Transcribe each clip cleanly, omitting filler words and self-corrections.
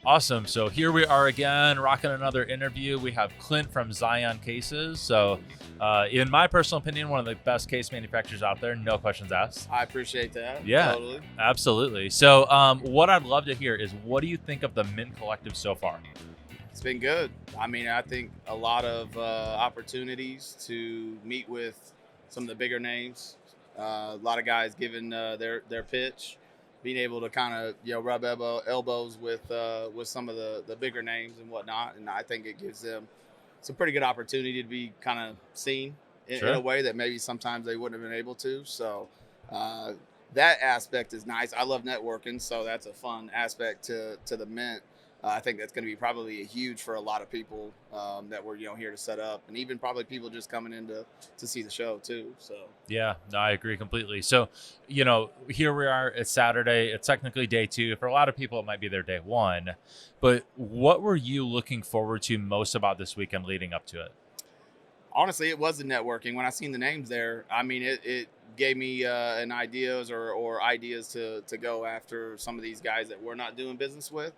Awesome. So here we are again, rocking another interview. We have Clint from Zion Cases. So in my personal opinion, one of the best case manufacturers out there, no questions asked. I appreciate that. Yeah, Totally. absolutely. So what I'd love to hear is, what do you think of the Mint Collective so far? It's been good. I mean, I think a lot of opportunities to meet with some of the bigger names. A lot of guys giving their pitch, being able to kind of rub elbows with some of the bigger names and whatnot. And I think it gives them some pretty good opportunity to be kind of seen in a way that maybe sometimes they wouldn't have been able to. So that aspect is nice. I love networking, so that's a fun aspect to the Mint. I think that's going to be probably a huge for a lot of people that were here to set up, and even probably people just coming in to see the show too. So yeah, no, I agree completely. So here we are. It's Saturday. It's technically day 2. For a lot of people, it might be their day 1. But what were you looking forward to most about this weekend leading up to it? Honestly, it was the networking. When I seen the names there, I mean, it gave me an ideas or ideas to go after some of these guys that we're not doing business with.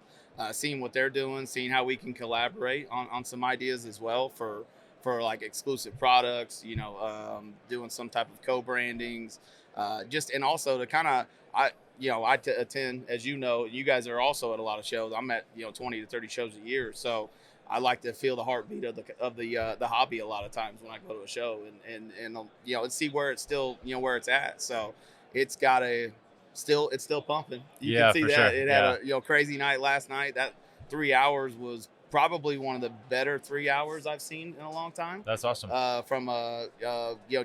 Seeing what they're doing, seeing how we can collaborate on some ideas as well for like exclusive products, doing some type of co-brandings, and also to kind of, I attend, as you guys are also at a lot of shows. I'm at 20 to 30 shows a year, so I like to feel the heartbeat of the hobby a lot of times when I go to a show and see where it's still where it's at. So it's got it's still pumping. You can see for that sure. it had a crazy night last night. That 3 hours was probably one of the better 3 hours I've seen in a long time. That's awesome. From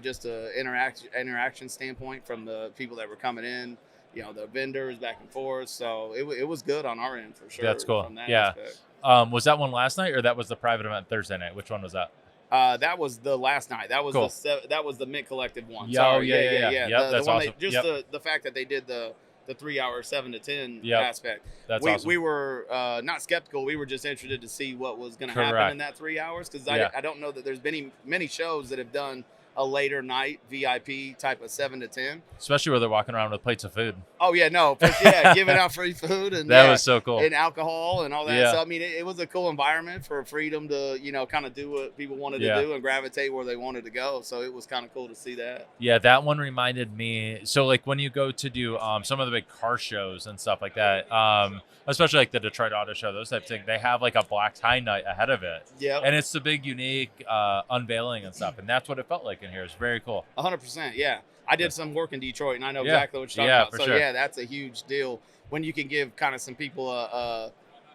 just a interaction standpoint from the people that were coming in, the vendors back and forth. So it was good on our end for sure. That's cool. From that Yeah. aspect. Was that one last night, or that was the private event Thursday night? Which one was that? That was the last night. That was cool. That was the Mint Collective one. Yeah, Sorry. yeah. Yep, that's one awesome. the fact that they did the 3 hour 7 to 10 Yep. aspect. That's awesome. We were not skeptical. We were just interested to see what was going to happen in that 3 hours, because I don't know that there's many shows that have done a later night VIP type of 7 to 10, especially where they're walking around with plates of food. Oh yeah, no, giving out free food and that was so cool, and alcohol and all that. Yeah. So I mean, it was a cool environment for freedom to kind of do what people wanted to do and gravitate where they wanted to go. So it was kind of cool to see that. Yeah, that one reminded me. So like when you go to do some of the big car shows and stuff like that, especially like the Detroit Auto Show, those type of things, they have like a black tie night ahead of it. Yeah, and it's the big unique unveiling and stuff, and that's what it felt like in here. It's very cool. 100%. Yeah. I did some work in Detroit, and I know exactly what you're talking about. For so, sure. Yeah, that's a huge deal when you can give kind of some people a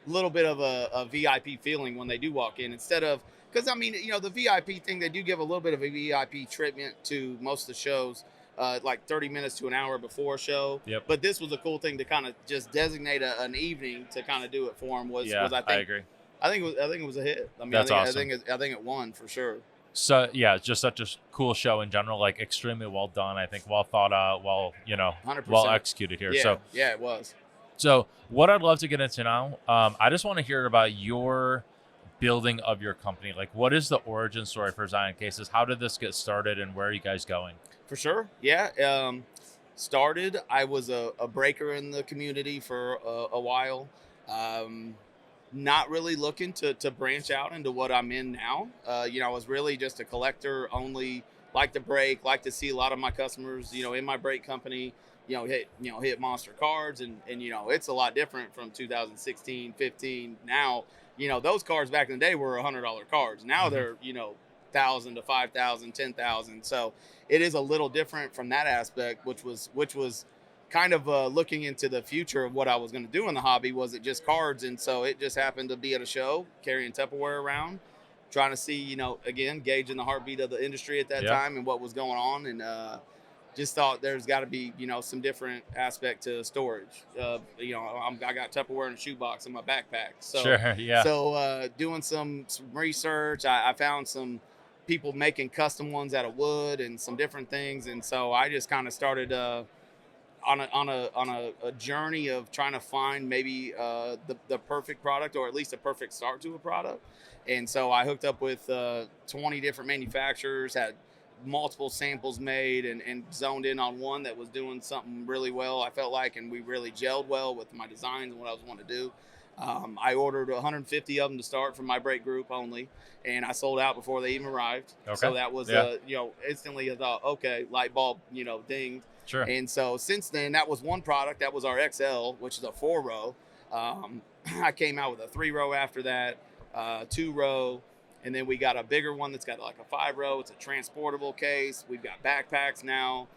little bit of a VIP feeling when they do walk in, instead of, because, I mean, the VIP thing, they do give a little bit of a VIP treatment to most of the shows, like 30 minutes to an hour before a show. Yep. But this was a cool thing to kind of just designate an evening to kind of do it for them. I agree. I think it was a hit. I mean, that's awesome. I think it won for sure. So yeah, it's just such a cool show in general, like extremely well done. I think well thought out, well 100%. well executed here. Yeah, yeah, it was. So what I'd love to get into now, I just want to hear about your building of your company. Like, what is the origin story for Zion Cases? How did this get started, and where are you guys going? For sure, yeah. Started, I was a breaker in the community for a while. Not really looking to branch out into what I'm in now. I was really just a collector, only like to break, like to see a lot of my customers, in my break company, hit monster cards. And it's a lot different from 2016, 15. Now, those cards back in the day were $100 cards. Now they're, 1,000 to 5,000, 10,000. So it is a little different from that aspect, which was kind of looking into the future of what I was going to do in the hobby. Was it just cards? And so it just happened to be at a show carrying Tupperware around, trying to see, again, gauging the heartbeat of the industry at that time and what was going on. And just thought there's got to be, some different aspect to storage. I got Tupperware in a shoebox in my backpack. So, sure, yeah. So doing some research, I found some people making custom ones out of wood and some different things. And so I just kind of started on a journey of trying to find maybe the perfect product, or at least a perfect start to a product. And so I hooked up with 20 different manufacturers, had multiple samples made and zoned in on one that was doing something really well, I felt like, and we really gelled well with my designs and what I was wanting to do. I ordered 150 of them to start from my break group only, and I sold out before they even arrived. Okay. So that was, instantly I thought, okay, light bulb, dinged. Sure. And so since then, that was one product. That was our XL, which is a 4-row. I came out with a 3-row after that, 2-row. And then we got a bigger one that's got like a 5-row. It's a transportable case. We've got backpacks now.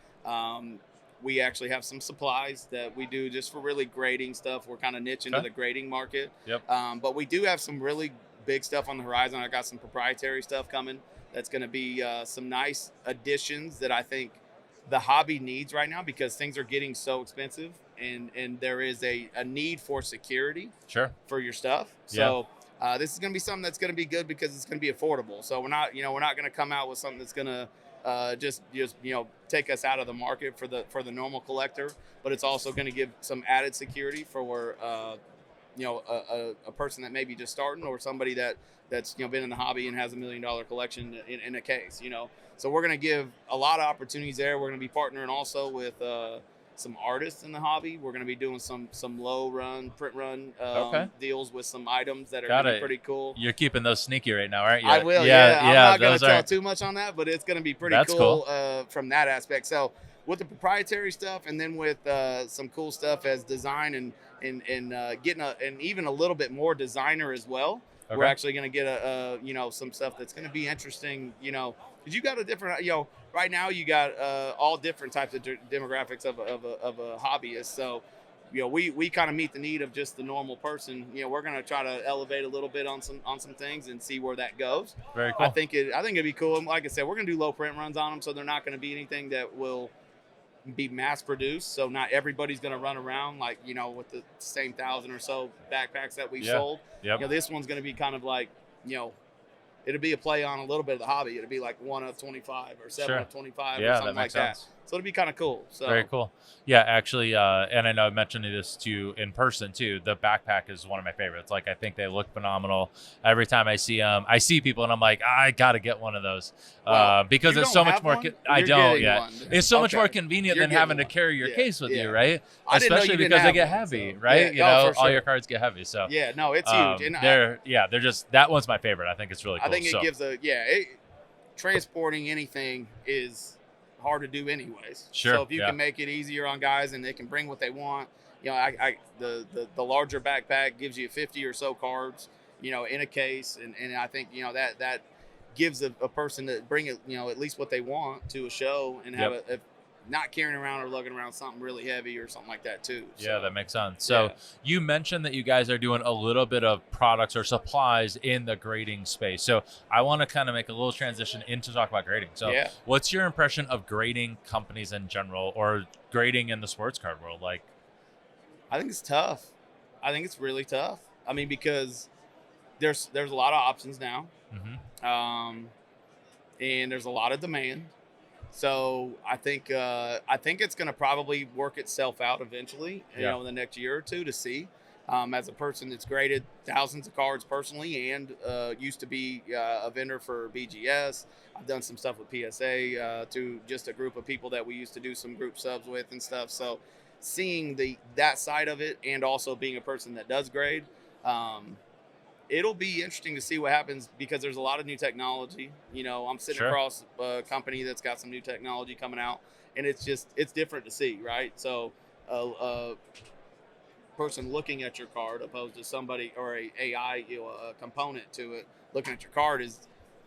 We actually have some supplies that we do just for really grading stuff. We're kind of niche into the grading market. Yep. But we do have some really big stuff on the horizon. I got some proprietary stuff coming that's going to be some nice additions that I think the hobby needs right now, because things are getting so expensive and there is a need for security for your stuff. So this is going to be something that's going to be good because it's going to be affordable. So we're not going to come out with something that's going to just take us out of the market for the normal collector, but it's also going to give some added security for a person that may be just starting, or somebody that's been in the hobby and has $1 million collection in a case. So we're going to give a lot of opportunities there. We're going to be partnering also with some artists in the hobby. We're going to be doing some low run, print run deals with some items that are going to be pretty cool. You're keeping those sneaky right now, aren't you? I will, yeah. I'm not going to tell too much on that, but it's going to be pretty cool from that aspect. So with the proprietary stuff, and then with some cool stuff as design and getting and even a little bit more designer as well. We're actually going to get some stuff that's going to be interesting, because you got a different, right now you got all different types of demographics of a hobbyist. So, we kind of meet the need of just the normal person. We're going to try to elevate a little bit on some things and see where that goes. Very cool. I think it'd be cool. Like I said, we're going to do low print runs on them, so they're not going to be anything that will be mass produced. So not everybody's going to run around like, with the same 1,000 or so backpacks that we've sold. Yep. This one's going to be kind of like, it'll be a play on a little bit of the hobby. It'll be like 1 of 25 or 7 of 25 or something like that. So it'll be kind of cool. So very cool. Yeah, actually, and I know I mentioned this to you in person too. The backpack is one of my favorites. Like, I think they look phenomenal. Every time I see them, I see people and I'm like, I got to get one of those because it's so much more. I don't yet. It's so much more convenient than having to carry your case with you, right? Especially because they get heavy, right? All your cards get heavy. So it's huge. And they're just, that one's my favorite. I think it's really cool. I think it gives transporting anything is hard to do anyways. So if you can make it easier on guys and they can bring what they want, the larger backpack gives you 50 or so cards, in a case, and I think that gives a person to bring it, at least what they want to a show and have a not carrying around or lugging around something really heavy or something like that too. Yeah, that makes sense. So you mentioned that you guys are doing a little bit of products or supplies in the grading space. So I want to kind of make a little transition into talk about grading. So what's your impression of grading companies in general, or grading in the sports card world? Like, I think it's tough. I think it's really tough. I mean, because there's a lot of options now. And there's a lot of demand. So I think it's going to probably work itself out eventually, in the next year or two, to see. As a person that's graded thousands of cards personally and used to be a vendor for BGS, I've done some stuff with PSA to just a group of people that we used to do some group subs with and stuff. So seeing that side of it, and also being a person that does grade, it'll be interesting to see what happens, because there's a lot of new technology. I'm sitting across a company that's got some new technology coming out, and it's different to see, right? So a person looking at your card opposed to somebody or a AI, a component to it looking at your card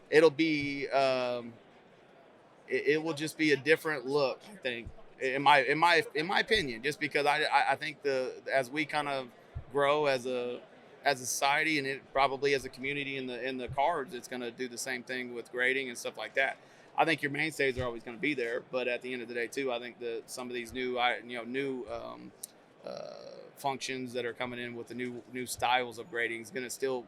it'll be it will just be a different look, I think, in my opinion, just because I think as we kind of grow as a society, and it probably as a community in the cards, it's going to do the same thing with grading and stuff like that. I think your mainstays are always going to be there, but at the end of the day too, I think that some of these new functions that are coming in with the new styles of grading is going to still,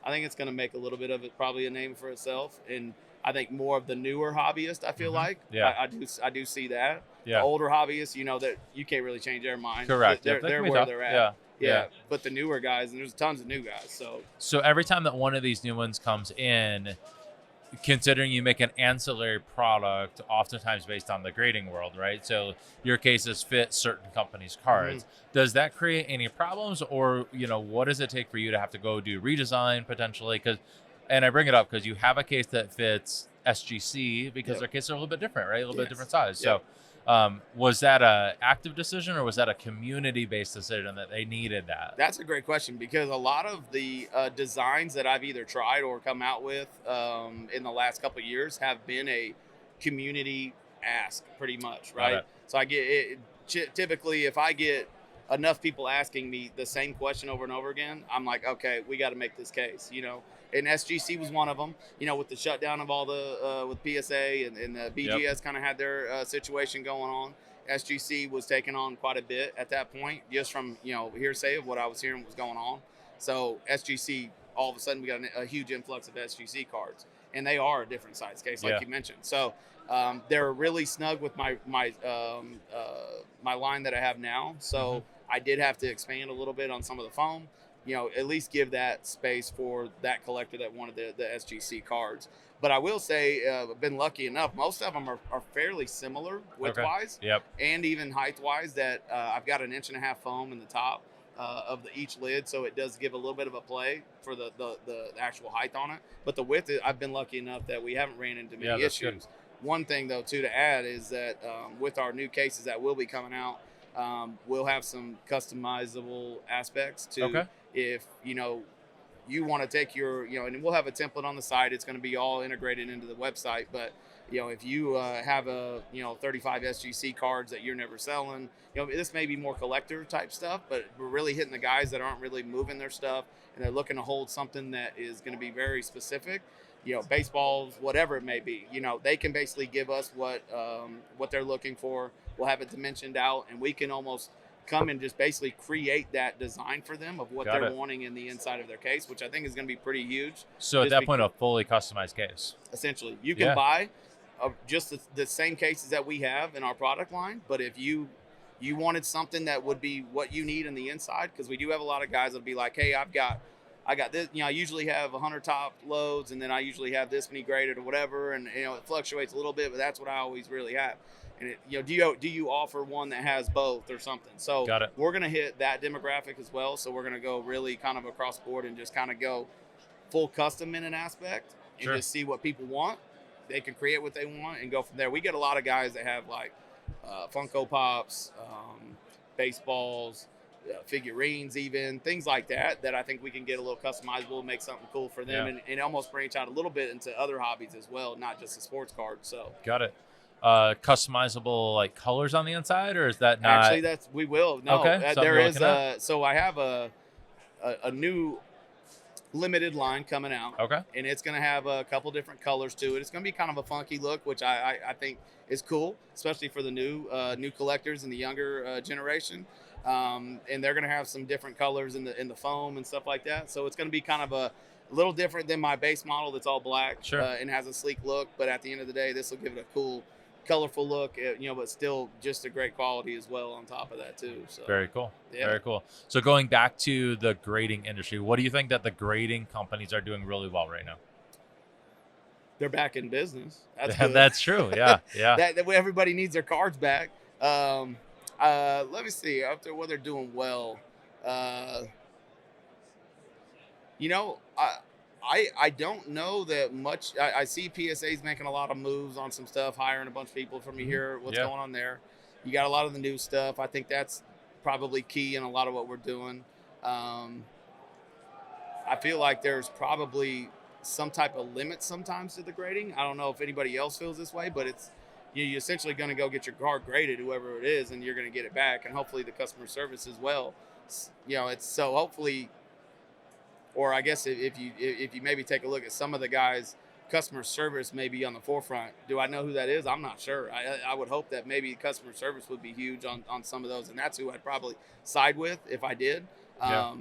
I think it's going to make a little bit of it probably a name for itself. And I think more of the newer hobbyists, I feel like, I do see that. The older hobbyists, that you can't really change their mind. Correct. They're where they're at. Yeah, but the newer guys, and there's tons of new guys. So every time that one of these new ones comes in, considering you make an ancillary product, oftentimes based on the grading world, right? So your cases fit certain companies' Mhm. cards. Does that create any problems, or what does it take for you to have to go do redesign potentially? And I bring it up because you have a case that fits SGC because Yep. their cases are a little bit different, right? A little bit different Yes. size. Yep. So, was that a active decision or was that a community-based decision that they needed that? That's a great question because a lot of the designs that I've either tried or come out with in the last couple of years have been a community ask, pretty much, Got right? it. So I get it, typically if I get enough people asking me the same question over and over again, I'm like, okay, we got to make this case, And SGC was one of them, with the shutdown of all the with PSA and the Yep. BGS kind of had their situation going on. SGC was taking on quite a bit at that point, just from hearsay of what I was hearing was going on. So SGC, all of a sudden, we got a huge influx of SGC cards, and they are a different size case, like Yeah. you mentioned. So they're really snug with my line that I have now. So I did have to expand a little bit on some of the foam. At least give that space for that collector that wanted the SGC cards. But I will say, I've been lucky enough. Most of them are fairly similar width Okay. wise Yep. and even height wise. That I've got an 1.5 inch foam in the top of each lid, so it does give a little bit of a play for the actual height on it. But the width, I've been lucky enough that we haven't ran into many That's good. issues. One thing though, too, to add is that with our new cases that will be coming out, we'll have some customizable aspects to Okay. if you want to take your, and we'll have a template on the site. It's going to be all integrated into the website. But, if you have 35 SGC cards that you're never selling, this may be more collector type stuff, but we're really hitting the guys that aren't really moving their stuff and they're looking to hold something that is going to be very specific, baseballs, whatever it may be, they can basically give us what they're looking for. We'll have it dimensioned out and we can almost come and just basically create that design for them of what Got they're it. wanting in the inside of their case, which I think is going to be pretty huge. So at Just that point, because, a fully customized case. essentially, you can Yeah. buy just the same cases that we have in our product line, but if you wanted something that would be what you need in the inside, because we do have a lot of guys that'll be like, hey, I got this, I usually have 100 top loads and then I usually have this many graded or whatever, and it fluctuates a little bit, but that's what I always really have. And do you offer one that has both or something? So Got it. we're going to hit that demographic as well. So we're going to go really kind of across board and just kind of go full custom in an aspect and Sure. just see what people want. They can create what they want and go from there. We get a lot of guys that have like Funko Pops, baseballs, figurines, even things like that I think we can get a little customizable and make something cool for them. Yeah. And almost branch out a little bit into other hobbies as well, not just the sports card. So Got it. Customizable like colors on the inside, or is that not? actually, we will. No, Okay, something there you're is looking at? so I have a new limited line coming out. Okay. And it's going to have a couple different colors to it. It's going to be kind of a funky look, which I think is cool, especially for the new collectors and the younger generation. And they're going to have some different colors in the foam and stuff like that. So it's going to be kind of a little different than my base model that's all black. Sure. And has a sleek look. But at the end of the day, this will give it a cool, colorful look, but still just a great quality as well on top of that too. So Very cool. Yeah. Very cool. So going back to the grading industry, what do you think that the grading companies are doing really well right now? they're back in business. That's good. That's true. Yeah. Yeah. that everybody needs their cards back. Let me see after what they're doing well. I don't know that much. I see PSA's making a lot of moves on some stuff, hiring a bunch of people from here. What's Yeah. going on there? You got a lot of the new stuff. I think that's probably key in a lot of what we're doing. I feel like there's probably some type of limit sometimes to the grading. I don't know if anybody else feels this way, but it's you're essentially going to go get your card graded, whoever it is, and you're going to get it back, and hopefully the customer service as well. It's so hopefully, or I guess if you maybe take a look at some of the guys, customer service may be on the forefront. Do I know who that is? I'm not sure. I would hope that maybe customer service would be huge on some of those, and that's who I'd probably side with if I did. Yeah.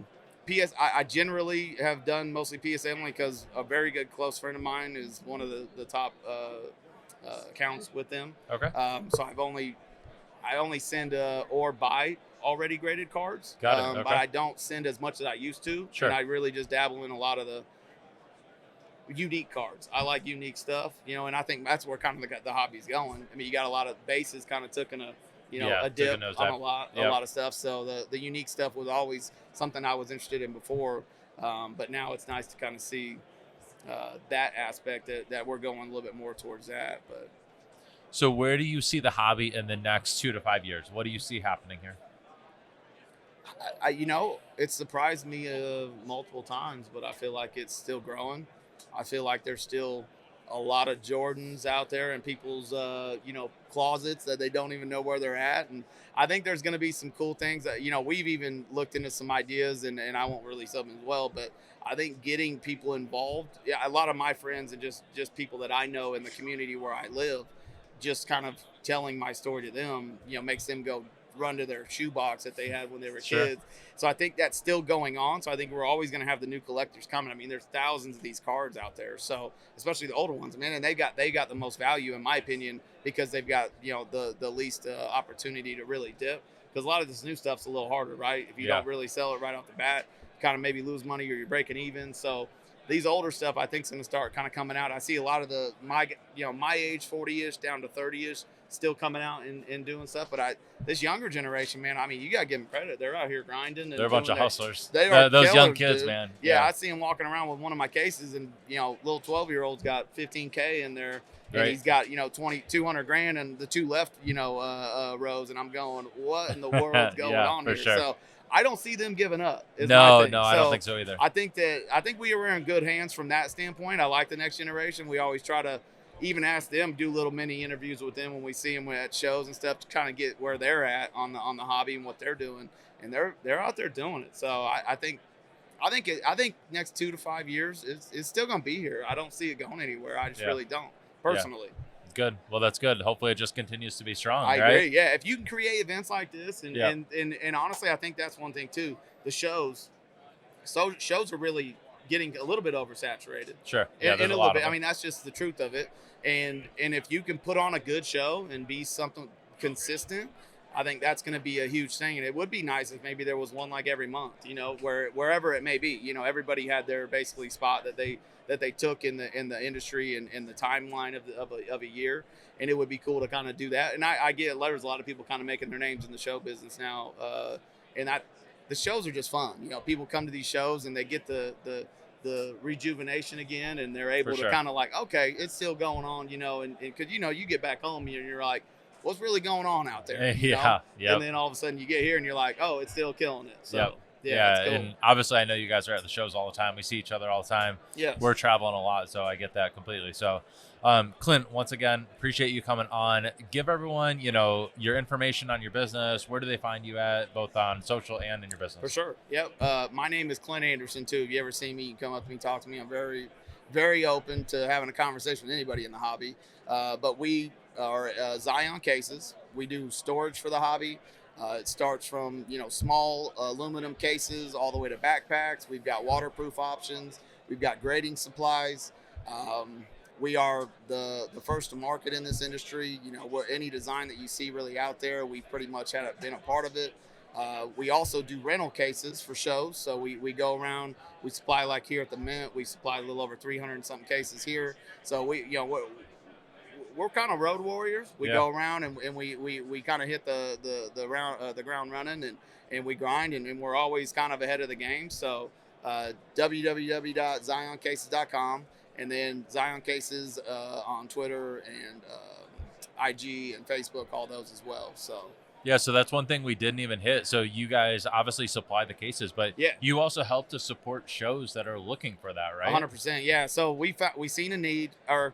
I generally have done mostly PSA only because a very good close friend of mine is one of the top accounts with them. Okay. So I only send or buy already graded cards. Got it. Okay. But I don't send as much as I used to. Sure. And I really just dabble in a lot of unique cards. I like unique stuff, and I think that's where kind of the hobby's going. I mean, you got a lot of bases kind of took in a Took a dip on nosedive. a Yep. lot of stuff. So the unique stuff was always something I was interested in before, but now it's nice to kind of see that aspect that we're going a little bit more towards that. But So where do you see the hobby in the next 2 to 5 years? What do you see happening here? it surprised me multiple times, but I feel like it's still growing. I feel like there's still a lot of Jordans out there in people's, closets that they don't even know where they're at. And I think there's going to be some cool things that, we've even looked into some ideas, and I won't release them as well, but I think getting people involved, yeah, a lot of my friends and just people that I know in the community where I live, just kind of telling my story to them, makes them go run to their shoebox that they had when they were Sure. kids. So I think that's still going on. So I think we're always going to have the new collectors coming. I mean, there's thousands of these cards out there. So especially the older ones, man, and they got the most value in my opinion because they've got the least opportunity to really dip. Because a lot of this new stuff's a little harder, right? If you Yeah. don't really sell it right off the bat, you kind of maybe lose money or you're breaking even. So these older stuff I think is going to start kind of coming out. I see a lot of my age 40ish down to 30ish still coming out and doing stuff. But this younger generation, man, I mean, you got to give them credit. They're out here grinding. And They're a bunch of hustlers. They are Those young killers, kids, dude. man. Yeah, I see him walking around with one of my cases, and little 12-year-old's got $15K in there, and Right. he's got 200 grand, and the two left rows, and I'm going, what in the world's going Yeah, on for here? sure. So I don't see them giving up. Is my No, thing. no, I don't think so either. I think we are in good hands from that standpoint. I like the next generation. We always try to even ask them, do little mini interviews with them when we see them at shows and stuff to kind of get where they're at on the hobby and what they're doing. And they're out there doing it. So I think next 2 to 5 years it's still going to be here. I don't see it going anywhere. I just really don't personally. Yeah. Good. Well, that's good. Hopefully it just continues to be strong. I right? agree. Yeah. If you can create events like this and, Yeah. and honestly, I think that's one thing too. The shows are really getting a little bit oversaturated. Sure. Yeah, in there's a a little lot bit. of I them. mean, that's just the truth of it. And if you can put on a good show and be something consistent, I think that's going to be a huge thing. And it would be nice if maybe there was one like every month, wherever it may be. Everybody had their basically spot that they took in the industry and in the timeline of a year. And it would be cool to kind of do that. And I get there's a lot of people kind of making their names in the show business now, and that the shows are just fun. People come to these shows and they get the rejuvenation again, and they're able For to sure. kind of like, okay, it's still going on, and because you get back home and you're like, what's really going on out there? Yeah. Yep. And then all of a sudden you get here and you're like, oh, it's still killing it. So Yep. yeah, it's cool. And obviously I know you guys are at the shows all the time. We see each other all the time. Yes. We're traveling a lot, so I get that completely. So, Clint, once again, appreciate you coming on. Give everyone, your information on your business. Where do they find you at, both on social and in your business? For sure. Yep. My name is Clint Anderson too. If you ever see me, you come up to me, talk to me. I'm very, very open to having a conversation with anybody in the hobby. But we are Zion Cases. We do storage for the hobby. It starts from small aluminum cases all the way to backpacks. We've got waterproof options. We've got grading supplies. We are the first to market in this industry. Where any design that you see really out there, we've pretty much been a part of it. We also do rental cases for shows. So we go around, we supply like here at the Mint, we supply a little over 300 and something cases here. So we're kind of road warriors. We go around and we kind of hit the ground running and we grind and we're always kind of ahead of the game. So www.zioncases.com and then Zion Cases on Twitter and IG and Facebook, all those as well. So. Yeah, so that's one thing we didn't even hit. So you guys obviously supply the cases, but you also help to support shows that are looking for that, right? 100%, yeah. So we seen a need, or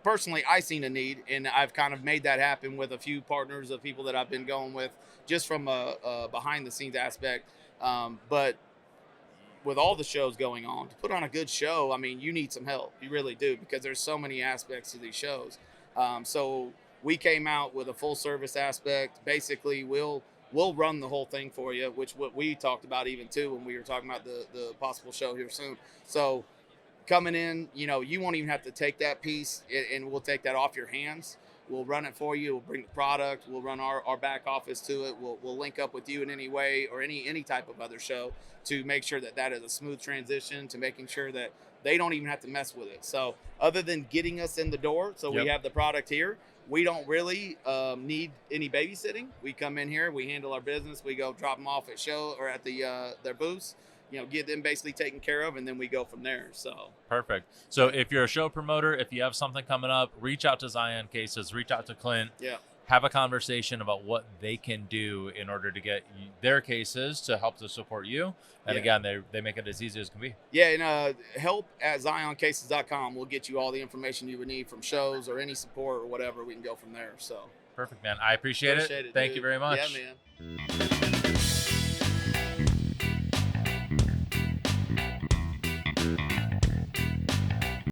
personally, I seen a need, and I've kind of made that happen with a few partners of people that I've been going with, just from a behind-the-scenes aspect. But with all the shows going on, to put on a good show, I mean, you need some help. You really do, because there's so many aspects to these shows. So we came out with a full service aspect. Basically, we'll run the whole thing for you, which what we talked about even too when we were talking about the possible show here soon. So coming in, you won't even have to take that piece, and we'll take that off your hands. We'll run it for you. We'll bring the product. We'll run our back office to it. We'll link up with you in any way or any type of other show to make sure that is a smooth transition, to making sure that they don't even have to mess with it. So other than getting us in the door, so we have the product here, we don't really need any babysitting. We come in here, we handle our business, we go drop them off at show or at their booths, get them basically taken care of, and then we go from there. So perfect. So if you're a show promoter, if you have something coming up, reach out to Zion Cases, reach out to Clint. Yeah. Have a conversation about what they can do in order to get their cases to help to support you. And again, they make it as easy as can be. Yeah, and help at zioncases.com will get you all the information you would need from shows or any support or whatever. We can go from there. So perfect, man. I appreciate it. Thank you very much. Yeah, man.